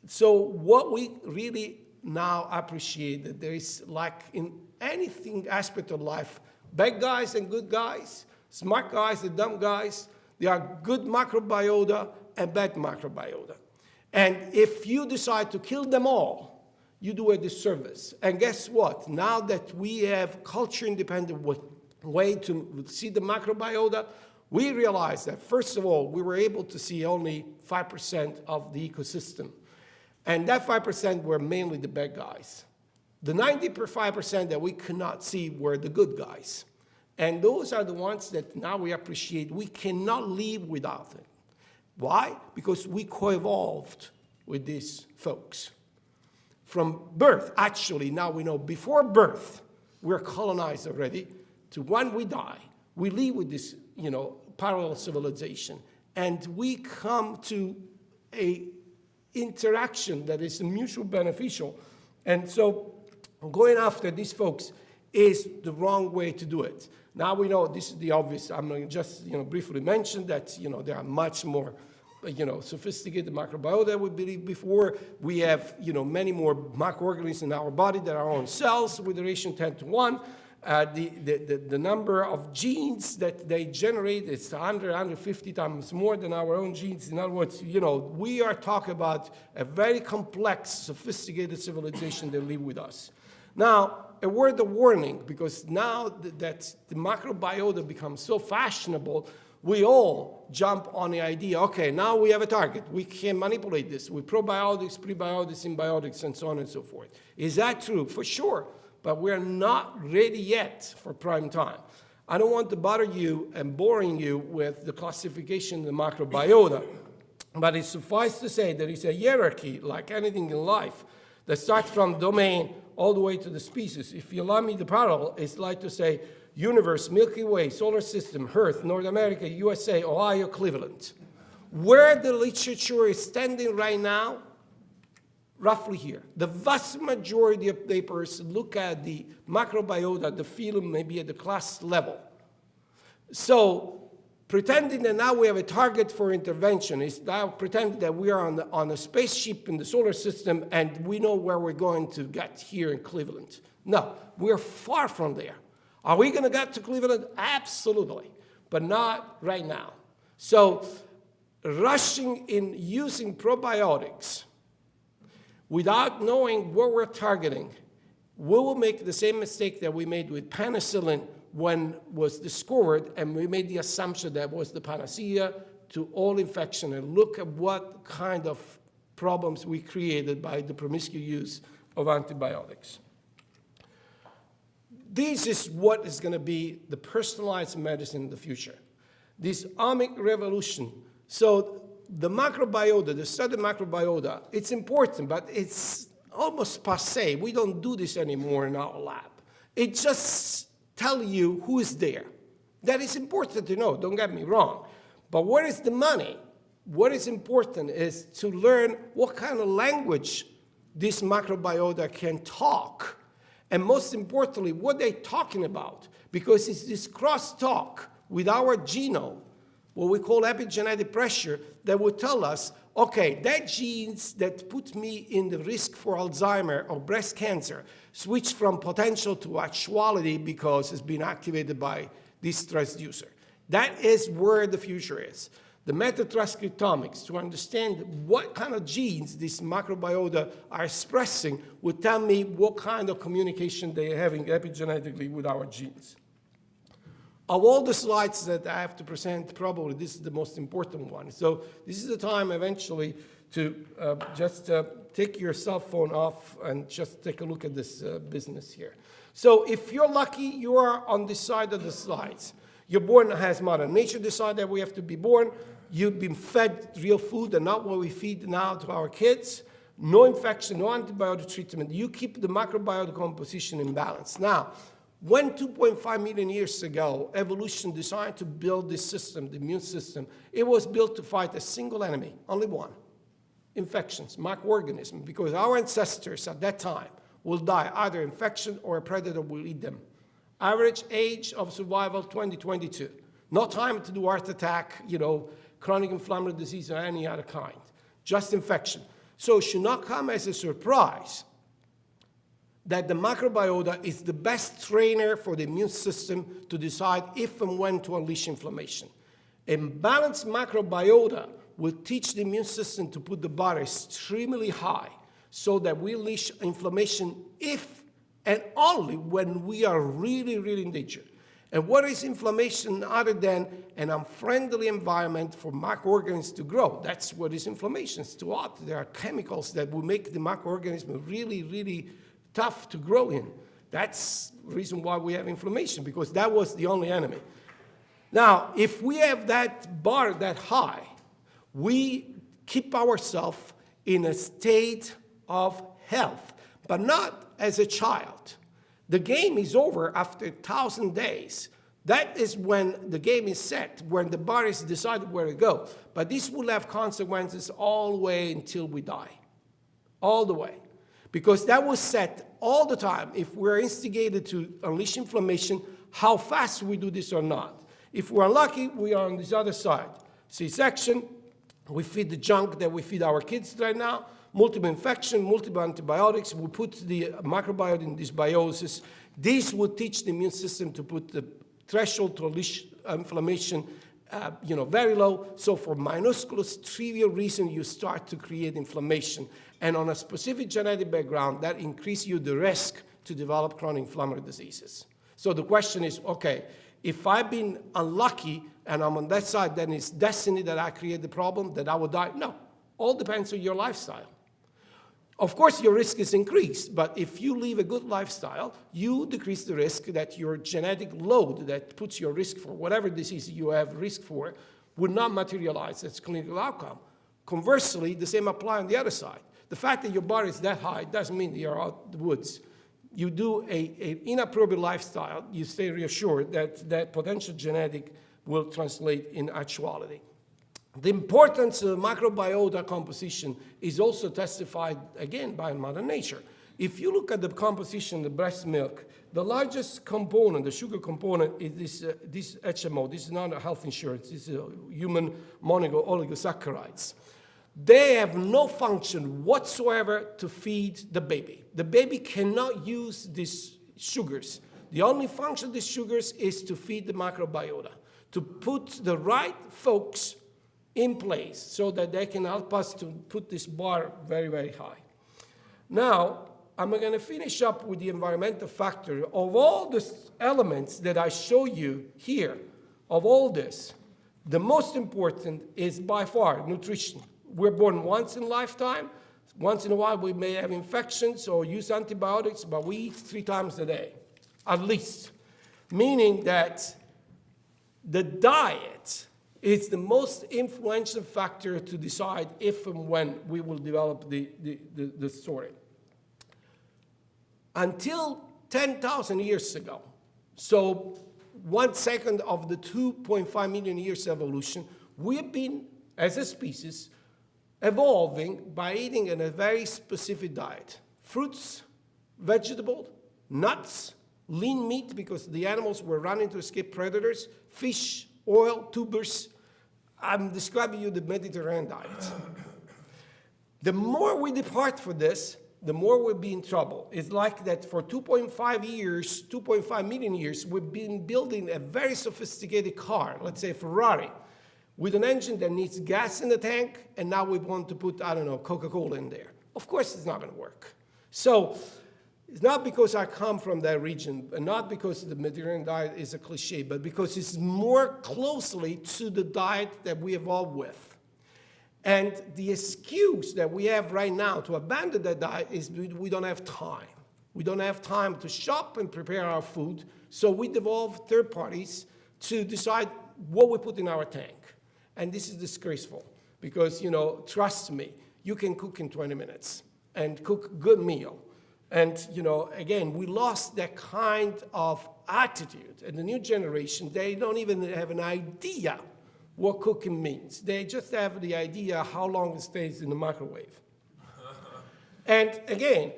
So what we really now appreciate that there is, like in anything aspect of life, bad guys and good guys, smart guys and dumb guys. There are good microbiota and bad microbiota. And if you decide to kill them all, you do a disservice. And guess what? Now that we have culture-independent way to see the microbiota, we realize that, first of all, we were able to see only 5% of the ecosystem. And that 5% were mainly the bad guys. The 95% that we could not see were the good guys. And those are the ones that now we appreciate. We cannot live without them. Why? Because we co-evolved with these folks. From birth, actually, now we know before birth, we're colonized already, to when we die, we live with this, parallel civilization. And we come to a interaction that is mutually beneficial. And so going after these folks is the wrong way to do it. Now we know this is the obvious. I'm going to just briefly mention that there are much more sophisticated microbiota than we believed before. We have many more microorganisms in our body than our own cells with the ratio 10:1. The number of genes that they generate is 150 times more than our own genes. In other words, we are talking about a very complex, sophisticated civilization that live with us. Now, a word of warning, because now that the microbiota becomes so fashionable, we all jump on the idea, okay, now we have a target. We can manipulate this with probiotics, prebiotics, symbiotics, and so on and so forth. Is that true? For sure. But we're not ready yet for prime time. I don't want to bother you and boring you with the classification of the microbiota, but it suffices to say there is a hierarchy, like anything in life, that starts from domain all the way to the species. If you allow me the parallel, it's like to say universe, Milky Way, solar system, Earth, North America, USA, Ohio, Cleveland. Where the literature is standing right now, roughly here. The vast majority of papers look at the microbiota, the phylum, maybe at the class level. So pretending that now we have a target for intervention is now pretending that we are on a spaceship in the solar system and we know where we're going to get here in Cleveland. No, we're far from there. Are we going to get to Cleveland? Absolutely, but not right now. So rushing in using probiotics without knowing what we're targeting, we will make the same mistake that we made with penicillin when it was discovered, and we made the assumption that was the panacea to all infection. And look at what kind of problems we created by the promiscuous use of antibiotics. This is what is going to be the personalized medicine in the future. This omic revolution. So the microbiota, the study of microbiota, it's important, but it's almost passé. We don't do this anymore in our lab. It just tells you who is there. That is important to know, don't get me wrong. But where is the money? What is important is to learn what kind of language this microbiota can talk. And most importantly, what they're talking about. Because it's this crosstalk with our genome, what we call epigenetic pressure, that will tell us, okay, that genes that put me in the risk for Alzheimer or breast cancer switch from potential to actuality because it's been activated by this transducer. That is where the future is. The metatranscriptomics, to understand what kind of genes these microbiota are expressing, will tell me what kind of communication they are having epigenetically with our genes. Of all the slides that I have to present, probably this is the most important one. So this is the time eventually to just take your cell phone off and just take a look at this business here. So if you're lucky, you are on this side of the slides. You're born as Mother Nature decided that we have to be born. You've been fed real food and not what we feed now to our kids. No infection, no antibiotic treatment. You keep the microbiota composition in balance. Now, when 2.5 million years ago, evolution decided to build this system, the immune system, it was built to fight a single enemy, only one, infections, microorganisms, because our ancestors at that time will die either infection or a predator will eat them. Average age of survival, 2022. No time to do heart attack, chronic inflammatory disease or any other kind, just infection. So it should not come as a surprise that the microbiota is the best trainer for the immune system to decide if and when to unleash inflammation. A balanced microbiota will teach the immune system to put the bar extremely high so that we unleash inflammation if and only when we are really, really in danger. And what is inflammation other than an unfriendly environment for microorganisms to grow? That's what is inflammation. It's too hot. There are chemicals that will make the microorganism really, really tough to grow in. That's the reason why we have inflammation, because that was the only enemy. Now, if we have that bar that high, we keep ourselves in a state of health, but not as a child. The game is over after 1,000 days. That is when the game is set, when the bar is decided where to go. But this will have consequences all the way until we die, all the way. Because that was set all the time. If we're instigated to unleash inflammation, how fast we do this or not. If we're unlucky, we are on this other side. C-section, we feed the junk that we feed our kids right now. Multiple infection, multiple antibiotics. We put the microbiota in dysbiosis. This would teach the immune system to put the threshold to unleash inflammation very low. So for minuscule, trivial reason, you start to create inflammation. And on a specific genetic background, that increases you the risk to develop chronic inflammatory diseases. So the question is, okay, if I've been unlucky and I'm on that side, then it's destiny that I create the problem, that I will die? No. All depends on your lifestyle. Of course, your risk is increased, but if you live a good lifestyle, you decrease the risk that your genetic load that puts your risk for whatever disease you have risk for would not materialize as clinical outcome. Conversely, the same applies on the other side. The fact that your bar is that high doesn't mean you're out the woods. You do an inappropriate lifestyle, you stay reassured that that potential genetic will translate in actuality. The importance of microbiota composition is also testified, again, by Mother Nature. If you look at the composition of the breast milk, the largest component, the sugar component, is this HMO. This is not a health insurance. This is human monoligosaccharides. They have no function whatsoever to feed the baby. The baby cannot use these sugars. The only function of these sugars is to feed the microbiota, to put the right folks in place so that they can help us to put this bar very, very high. Now, I'm going to finish up with the environmental factor. Of all the elements that I show you here, of all this, the most important is by far nutrition. We're born once in a lifetime. Once in a while, we may have infections or use antibiotics, but we eat 3 times a day, at least. Meaning that the diet is the most influential factor to decide if and when we will develop the story. Until 10,000 years ago, so 1/2 of the 2.5 million years evolution, we've been, as a species, evolving by eating in a very specific diet. Fruits, vegetables, nuts, lean meat, because the animals were running to escape predators, fish, oil, tubers. I'm describing you the Mediterranean diet. The more we depart from this, the more we'll be in trouble. It's like that for 2.5 million years, we've been building a very sophisticated car, let's say Ferrari, with an engine that needs gas in the tank, and now we want to put, I don't know, Coca-Cola in there. Of course it's not going to work. So it's not because I come from that region, and not because the Mediterranean diet is a cliche, but because it's more closely to the diet that we evolved with. And the excuse that we have right now to abandon that diet is we don't have time. We don't have time to shop and prepare our food, so we devolve third parties to decide what we put in our tank. And this is disgraceful because, trust me, you can cook in 20 minutes and cook a good meal. And, again, we lost that kind of attitude. And the new generation, they don't even have an idea what cooking means. They just have the idea how long it stays in the microwave. And, again,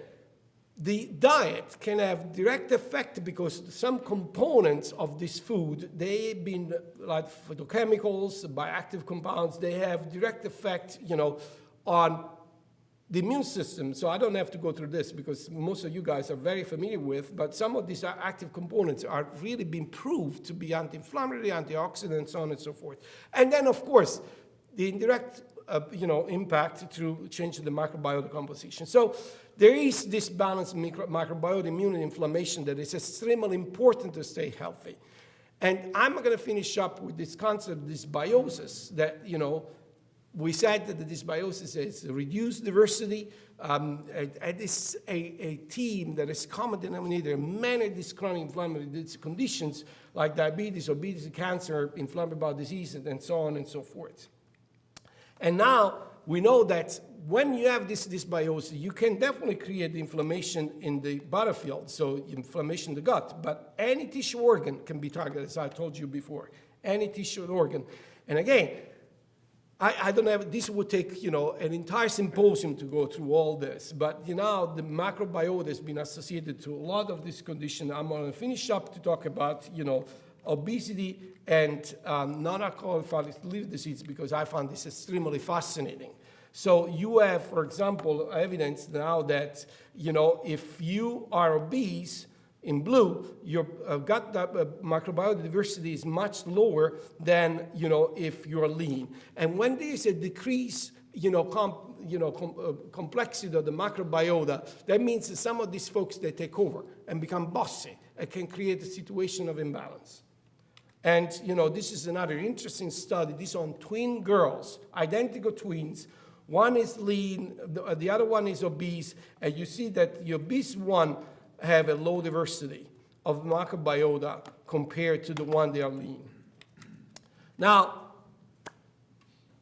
the diet can have direct effect because some components of this food, they've been like phytochemicals, bioactive compounds, they have direct effect, on the immune system, so I don't have to go through this because most of you guys are very familiar with, but some of these active components are really being proved to be anti-inflammatory, antioxidant, so on and so forth. And then, of course, the indirect impact through changing the microbiota composition. So there is this balance in microbiota, immune, and inflammation that is extremely important to stay healthy. And I'm going to finish up with this concept of dysbiosis that, we said that the dysbiosis is reduced diversity, and it's a theme that is common denominator in many of these chronic inflammatory conditions like diabetes, obesity, cancer, inflammatory bowel disease, and so on and so forth. And now we know that when you have this dysbiosis, you can definitely create inflammation in the battlefield, so inflammation in the gut, but any tissue organ can be targeted, as I told you before, any tissue organ. And again, I don't have, this would take, an entire symposium to go through all this, but, the microbiota has been associated to a lot of this condition. I'm going to finish up to talk about, obesity and non-alcoholic fatty liver disease because I found this extremely fascinating. So you have, for example, evidence now that, if you are obese, in blue, your gut microbiota diversity is much lower than, if you're lean. And when there is a decrease, complexity of the microbiota, that means that some of these folks, they take over and become bossy and can create a situation of imbalance. And, this is another interesting study. This is on twin girls, identical twins. One is lean, the other one is obese, and you see that the obese one have a low diversity of microbiota compared to the one they are lean. Now,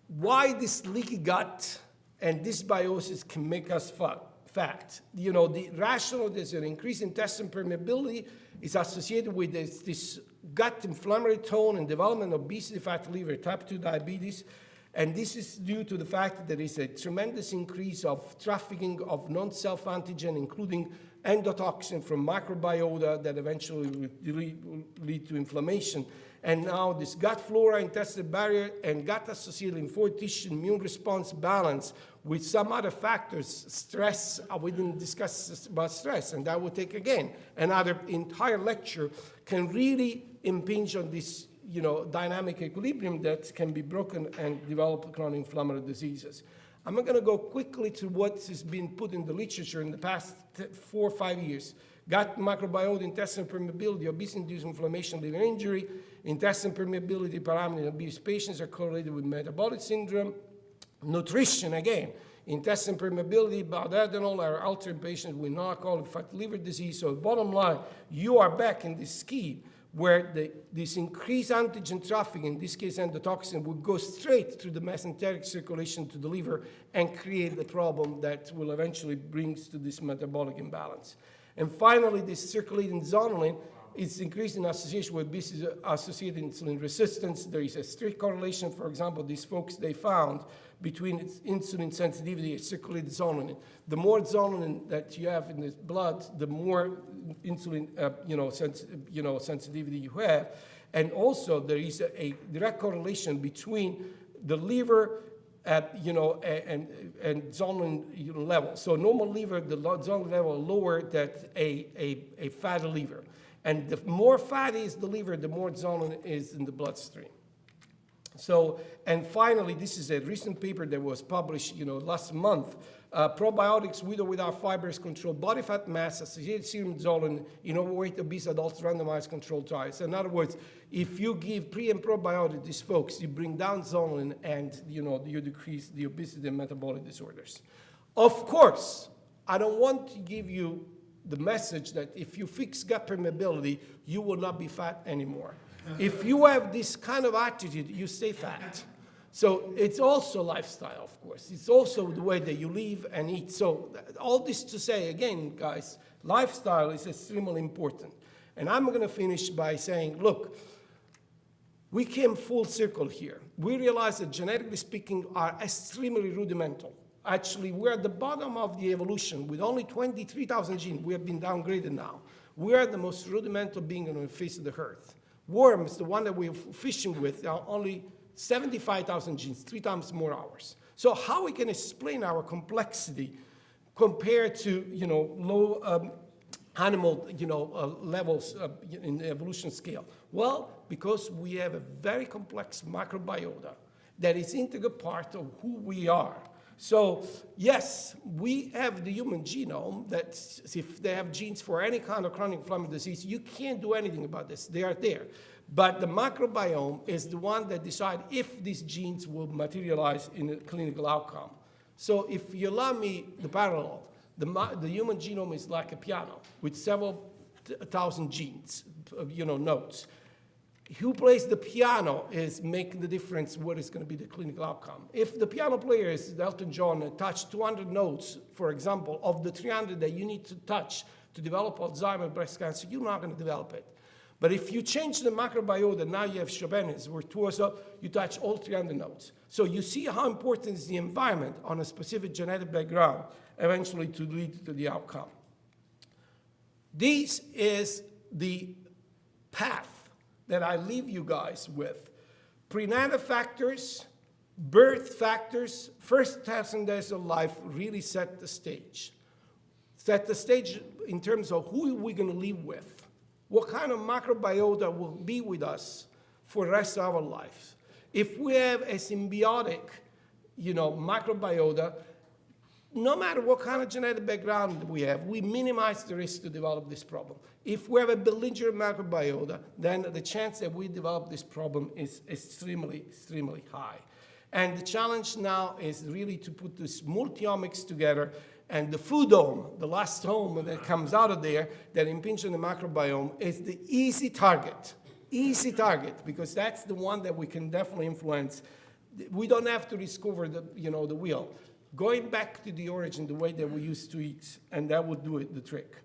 why this leaky gut and dysbiosis can make us fat? The rationale is an increased intestinal permeability is associated with this gut inflammatory tone and development of obesity, fatty liver, type 2 diabetes. And this is due to the fact that there is a tremendous increase of trafficking of non-self antigen, including endotoxin from microbiota that eventually will lead to inflammation. And now this gut flora, intestinal barrier, and gut-associated lymphoid tissue immune response balance with some other factors, stress, we didn't discuss about stress, and that will take, again, another entire lecture, can really impinge on this dynamic equilibrium that can be broken and develop chronic inflammatory diseases. I'm going to go quickly to what has been put in the literature in the past 4 or 5 years. Gut microbiota, intestinal permeability, obesity-induced inflammation, liver injury, intestinal permeability parameters in obese patients are correlated with metabolic syndrome. Nutrition, again, intestinal permeability, bowel adenol are altered patients with non-alcoholic fatty liver disease. So bottom line, you are back in this scheme where this increased antigen traffic, in this case endotoxin, would go straight through the mesenteric circulation to the liver and create the problem that will eventually bring to this metabolic imbalance. And finally, this circulating zonulin is increased in association with obesity-associated insulin resistance. There is a strict correlation, for example, these folks, they found between insulin sensitivity and circulating zonulin. The more zonulin that you have in the blood, the more insulin sensitivity you have. And also there is a direct correlation between the liver and zonulin level. So normal liver, the zonulin level lower than a fatty liver. And the more fatty is the liver, the more zonulin is in the bloodstream. So, and finally, this is a recent paper that was published, last month. Probiotics with or without fibers control body fat mass, associated serum zonulin in overweight obese adults randomized controlled trials. In other words, if you give pre and probiotic these folks, you bring down zonulin and you decrease the obesity and metabolic disorders. Of course, I don't want to give you the message that if you fix gut permeability, you will not be fat anymore. If you have this kind of attitude, you stay fat. So it's also lifestyle, of course. It's also the way that you live and eat. So all this to say, again, guys, lifestyle is extremely important. And I'm going to finish by saying, look, we came full circle here. We realize that genetically speaking are extremely rudimental. Actually, we're at the bottom of the evolution with only 23,000 genes. We have been downgraded now. We are the most rudimental being on the face of the earth. Worms, the one that we're fishing with, are only 75,000 genes, 3 times more ours. So how we can explain our complexity compared to, low animal, levels in the evolution scale? Well, because we have a very complex microbiota that is integral part of who we are. So yes, we have the human genome that if they have genes for any kind of chronic inflammatory disease, you can't do anything about this. They are there. But the microbiome is the one that decides if these genes will materialize in a clinical outcome. So if you allow me the parallel, the human genome is like a piano with several thousand genes, notes. Who plays the piano is making the difference what is going to be the clinical outcome. If the piano player is Elton John and touch 200 notes, for example, of the 300 that you need to touch to develop Alzheimer's, breast cancer, you're not going to develop it. But if you change the microbiota, now you have Chopin's virtuoso, you touch all 300 notes. So you see how important is the environment on a specific genetic background eventually to lead to the outcome. This is the path that I leave you guys with. Prenatal factors, birth factors, first 1,000 days of life really set the stage. Set the stage in terms of who we're going to live with. What kind of microbiota will be with us for the rest of our life? If we have a symbiotic, microbiota, no matter what kind of genetic background we have, we minimize the risk to develop this problem. If we have a belligerent microbiota, then the chance that we develop this problem is extremely, extremely high. And the challenge now is really to put this multi-omics together, and the foodome, the last home that comes out of there that impinges on the microbiome, is the easy target, because that's the one that we can definitely influence. We don't have to discover the wheel. Going back to the origin, the way that we used to eat, and that would do it, the trick.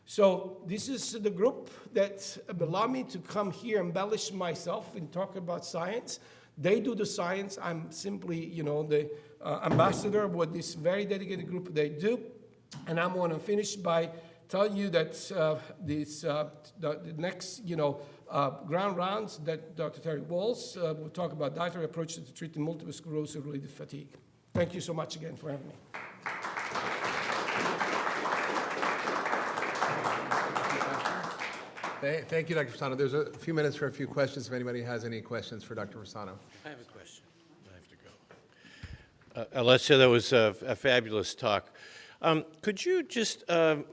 So this is the group that allowed me to come here, embellish myself and talk about science. They do the science. I'm simply, the ambassador of what this very dedicated group they do. And I'm going to finish by telling you that the next, ground rounds that Dr. Terry Walls will talk about dietary approaches to treating multiple sclerosis-related fatigue. Thank you so much again for having me. Thank you, Dr. Fasano. There's a few minutes for a few questions if anybody has any questions for Dr. Fasano. I have a question. I have to go. Alessio, that was a fabulous talk. Could you just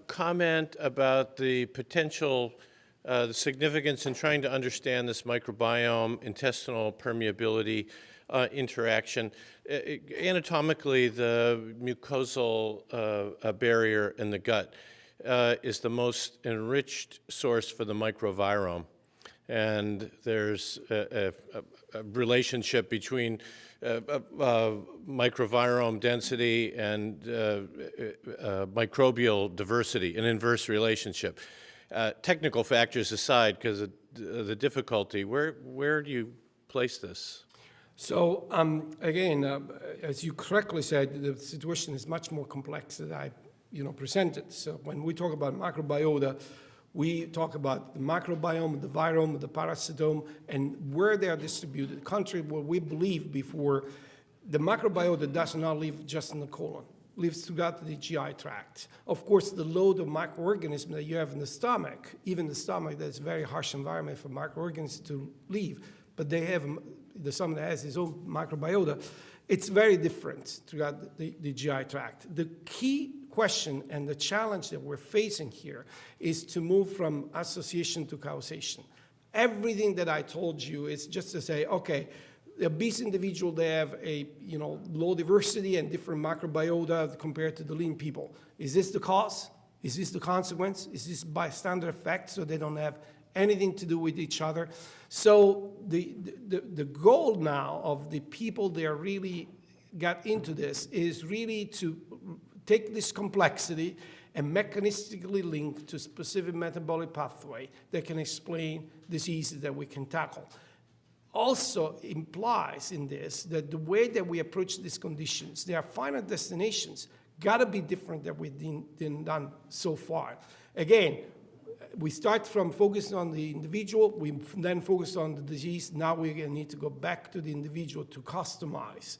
comment about the potential, the significance in trying to understand this microbiome, intestinal permeability interaction? Anatomically, the mucosal barrier in the gut is the most enriched source for the microbiome. And there's a relationship between microbiome density and microbial diversity, an inverse relationship. Technical factors aside, because of the difficulty, where do you place this? So again, as you correctly said, the situation is much more complex than I presented. So when we talk about microbiota, we talk about the microbiome, the virome, the parasitome, and where they are distributed. Contrary to what we believed before, the microbiota does not live just in the colon, lives throughout the GI tract. Of course, the load of microorganisms that you have in the stomach, even the stomach, that's a very harsh environment for microorganisms to live, but they have the stomach that has its own microbiota. It's very different throughout the GI tract. The key question and the challenge that we're facing here is to move from association to causation. Everything that I told you is just to say, okay, the obese individual, they have a low diversity and different microbiota compared to the lean people. Is this the cause? Is this the consequence? Is this bystander effect so they don't have anything to do with each other? So the goal now of the people that really got into this is really to take this complexity and mechanistically link to specific metabolic pathway that can explain diseases that we can tackle. Also implies in this that the way that we approach these conditions, their final destinations, got to be different than we've done so far. Again, we start from focusing on the individual, we then focus on the disease. Now we need to go back to the individual to customize.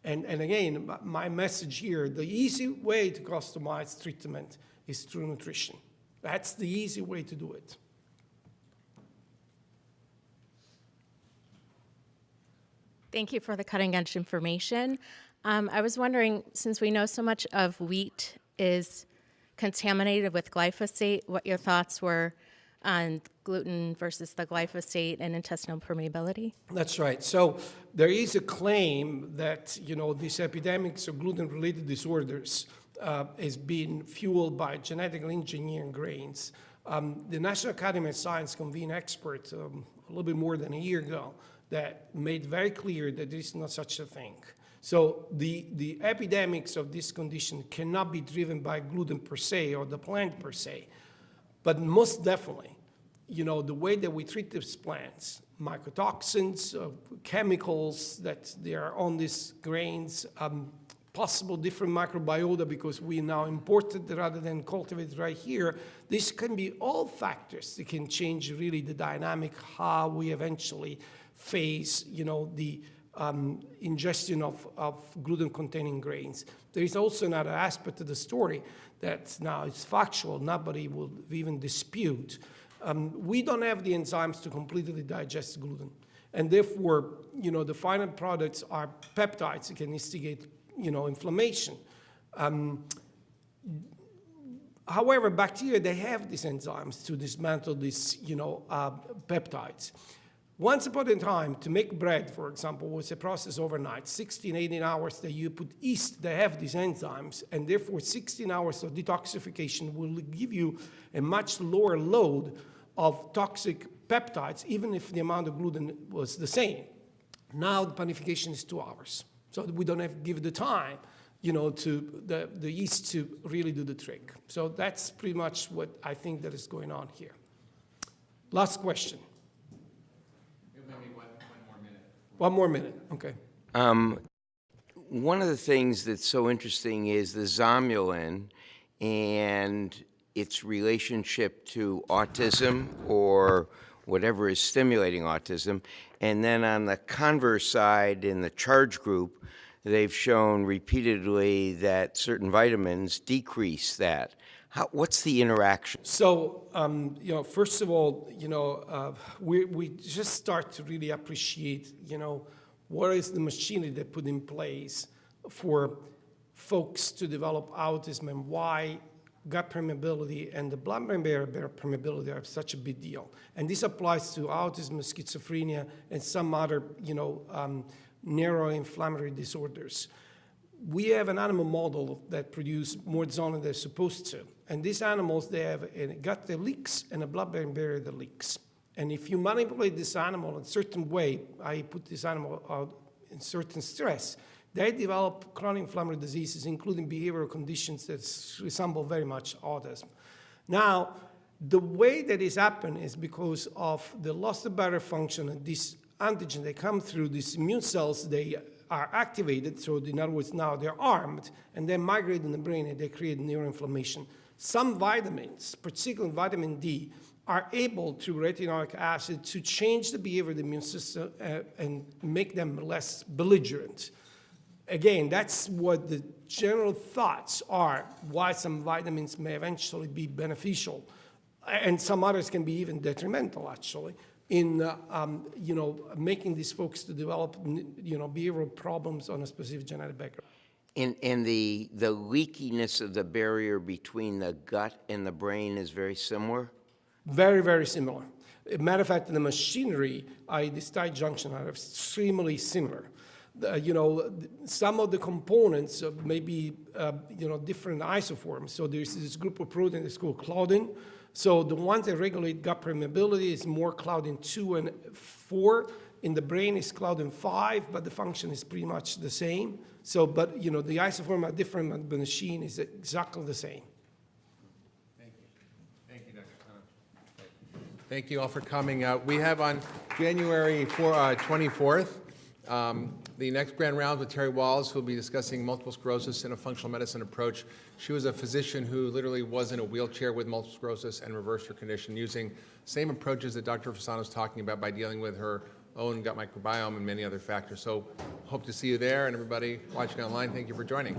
And again, my message here, the easy way to customize treatment is through nutrition. That's the easy way to do it. Thank you for the cutting edge information. I was wondering, since we know so much of wheat is contaminated with glyphosate, what your thoughts were on gluten versus the glyphosate and intestinal permeability? That's right. So there is a claim that, these epidemics of gluten-related disorders is being fueled by genetically engineered grains. The National Academy of Science convened experts a little bit more than a year ago that made very clear that there is not such a thing. So the epidemics of this condition cannot be driven by gluten per se or the plant per se, but most definitely, the way that we treat these plants, mycotoxins, chemicals that they are on these grains, possible different microbiota because we now import it rather than cultivate it right here. This can be all factors that can change really the dynamic, how we eventually face, the ingestion of gluten-containing grains. There is also another aspect of the story that now is factual, nobody will even dispute. We don't have the enzymes to completely digest gluten. And therefore, the final products are peptides that can instigate, inflammation. However, bacteria, they have these enzymes to dismantle these, peptides. Once upon a time, to make bread, for example, was a process overnight, 16, 18 hours that you put yeast, they have these enzymes, and therefore 16 hours of detoxification will give you a much lower load of toxic peptides, even if the amount of gluten was the same. Now the panification is 2 hours. So we don't have to give the time, to the yeast to really do the trick. So that's pretty much what I think that is going on here. Last question. Maybe one more minute. One more minute, okay. One of the things that's so interesting is the Zonulin and its relationship to autism or whatever is stimulating autism. And then on the converse side, in the charge group, they've shown repeatedly that certain vitamins decrease that. What's the interaction? So, first of all, we just start to really appreciate, what is the machinery they put in place for folks to develop autism and why gut permeability and the blood-brain barrier permeability are such a big deal. And this applies to autism, schizophrenia, and some other, neuroinflammatory disorders. We have an animal model that produces more zonulin than they're supposed to. And these animals, they have a gut that leaks and a blood-brain barrier that leaks. And if you manipulate this animal in a certain way, I put this animal out in certain stress, they develop chronic inflammatory diseases, including behavioral conditions that resemble very much autism. Now, the way that this happens is because of the loss of barrier function and this antigen, they come through these immune cells, they are activated, so in other words, now they're armed, and they migrate in the brain and they create neuroinflammation. Some vitamins, particularly vitamin D, are able through retinoic acid to change the behavior of the immune system and make them less belligerent. Again, that's what the general thoughts are, why some vitamins may eventually be beneficial, and some others can be even detrimental, actually, in making these folks to develop behavioral problems on a specific genetic background. And the leakiness of the barrier between the gut and the brain is very similar? Very, very similar. As a matter of fact, the machinery, these tight junctions are extremely similar. Some of the components may be, different isoforms. So there's this group of proteins that's called claudin. So the ones that regulate gut permeability is more claudin 2 and 4. In the brain is claudin 5, but the function is pretty much the same. So, but, the isoform are different, but the machine is exactly the same. Thank you. Thank you, Dr. Fasano. Thank you all for coming. We have on January 24th, the next grand round with Terry Walls, who will be discussing multiple sclerosis and a functional medicine approach. She was a physician who literally was in a wheelchair with multiple sclerosis and reversed her condition using same approaches that Dr. Fasano is talking about by dealing with her own gut microbiome and many other factors. So hope to see you there, and everybody watching online, thank you for joining.